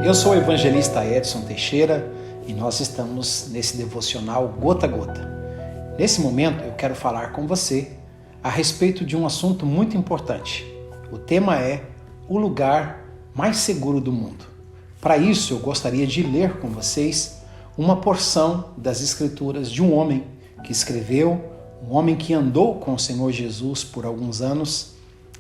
Eu sou o evangelista Edson Teixeira e nós estamos nesse devocional Gota a Gota. Nesse momento eu quero falar com você a respeito de um assunto muito importante. O tema é o lugar mais seguro do mundo. Para isso eu gostaria de ler com vocês uma porção das Escrituras de um homem que escreveu, um homem que andou com o Senhor Jesus por alguns anos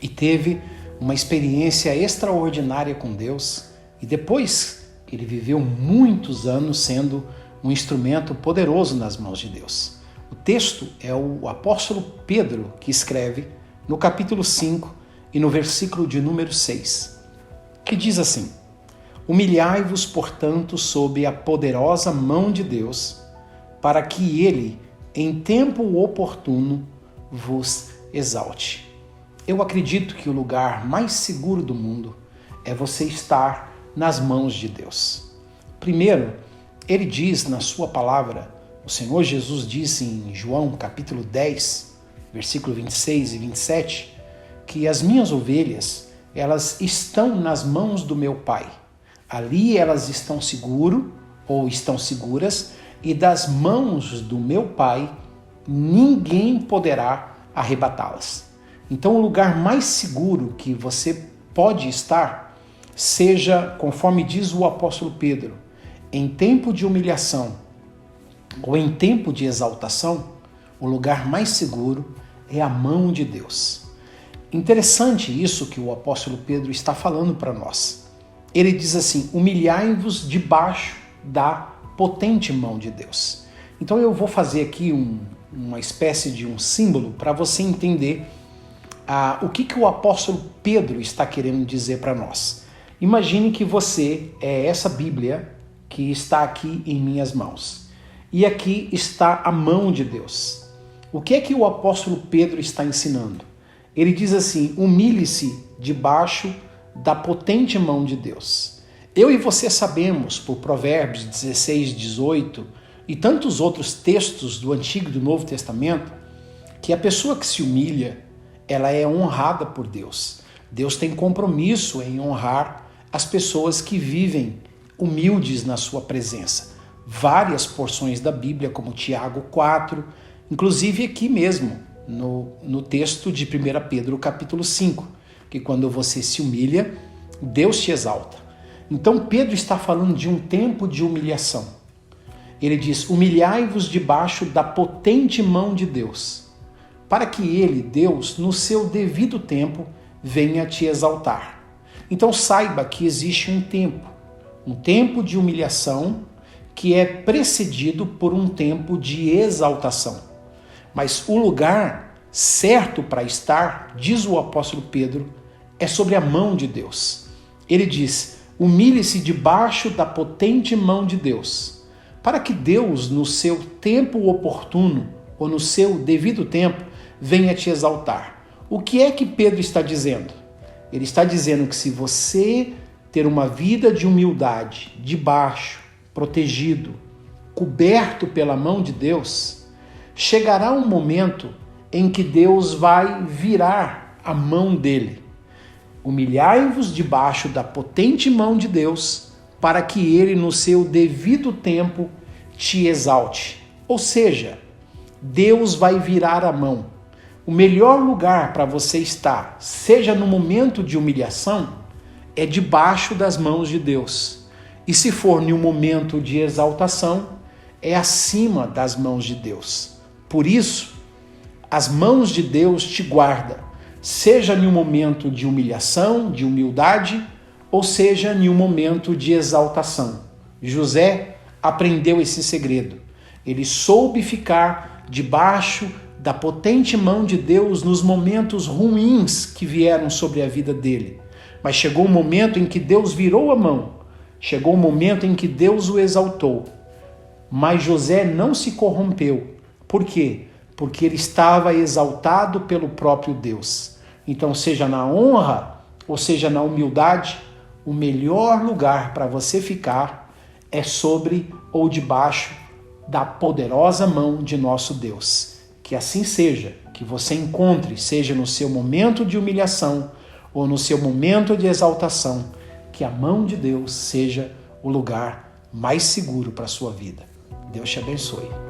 e teve uma experiência extraordinária com Deus. E depois ele viveu muitos anos sendo um instrumento poderoso nas mãos de Deus. O texto é o apóstolo Pedro que escreve no capítulo 5 e no versículo de número 6, que diz assim: Humilhai-vos, portanto, sob a poderosa mão de Deus, para que ele, em tempo oportuno, vos exalte. Eu acredito que o lugar mais seguro do mundo é você estar nas mãos de Deus. Primeiro, ele diz na sua palavra, o Senhor Jesus disse em João capítulo 10, versículo 26 e 27, que as minhas ovelhas, elas estão nas mãos do meu Pai. Ali elas estão seguras, e das mãos do meu Pai ninguém poderá arrebatá-las. Então o lugar mais seguro que você pode estar, seja, conforme diz o apóstolo Pedro, em tempo de humilhação ou em tempo de exaltação, o lugar mais seguro é a mão de Deus. Interessante isso que o apóstolo Pedro está falando para nós. Ele diz assim: humilhai-vos debaixo da potente mão de Deus. Então eu vou fazer aqui uma espécie de um símbolo para você entender o que o apóstolo Pedro está querendo dizer para nós. Imagine que você é essa Bíblia que está aqui em minhas mãos. E aqui está a mão de Deus. O que é que o apóstolo Pedro está ensinando? Ele diz assim: humilhe-se debaixo da potente mão de Deus. Eu e você sabemos, por Provérbios 16, 18 e tantos outros textos do Antigo e do Novo Testamento, que a pessoa que se humilha, ela é honrada por Deus. Deus tem compromisso em honrar as pessoas que vivem humildes na sua presença. Várias porções da Bíblia, como Tiago 4, inclusive aqui mesmo, no texto de 1 Pedro capítulo 5, que quando você se humilha, Deus te exalta. Então Pedro está falando de um tempo de humilhação. Ele diz: humilhai-vos debaixo da potente mão de Deus, para que ele, Deus, no seu devido tempo, venha te exaltar. Então saiba que existe um tempo de humilhação que é precedido por um tempo de exaltação. Mas o lugar certo para estar, diz o apóstolo Pedro, é sobre a mão de Deus. Ele diz: humilhe-se debaixo da potente mão de Deus, para que Deus, no seu tempo oportuno, ou no seu devido tempo, venha te exaltar. O que é que Pedro está dizendo? Ele está dizendo que se você ter uma vida de humildade, debaixo, protegido, coberto pela mão de Deus, chegará um momento em que Deus vai virar a mão dele. Humilhai-vos debaixo da potente mão de Deus, para que ele, no seu devido tempo, te exalte. Ou seja, Deus vai virar a mão. O melhor lugar para você estar, seja no momento de humilhação, é debaixo das mãos de Deus. E se for em um momento de exaltação, é acima das mãos de Deus. Por isso, as mãos de Deus te guardam, seja em um momento de humilhação, de humildade, ou seja em um momento de exaltação. José aprendeu esse segredo. Ele soube ficar debaixo da potente mão de Deus nos momentos ruins que vieram sobre a vida dele. Mas chegou um momento em que Deus virou a mão, chegou um momento em que Deus o exaltou. Mas José não se corrompeu. Por quê? Porque ele estava exaltado pelo próprio Deus. Então, seja na honra ou seja na humildade, o melhor lugar para você ficar é sobre ou debaixo da poderosa mão de nosso Deus. Que assim seja, que você encontre, seja no seu momento de humilhação ou no seu momento de exaltação, que a mão de Deus seja o lugar mais seguro para a sua vida. Deus te abençoe.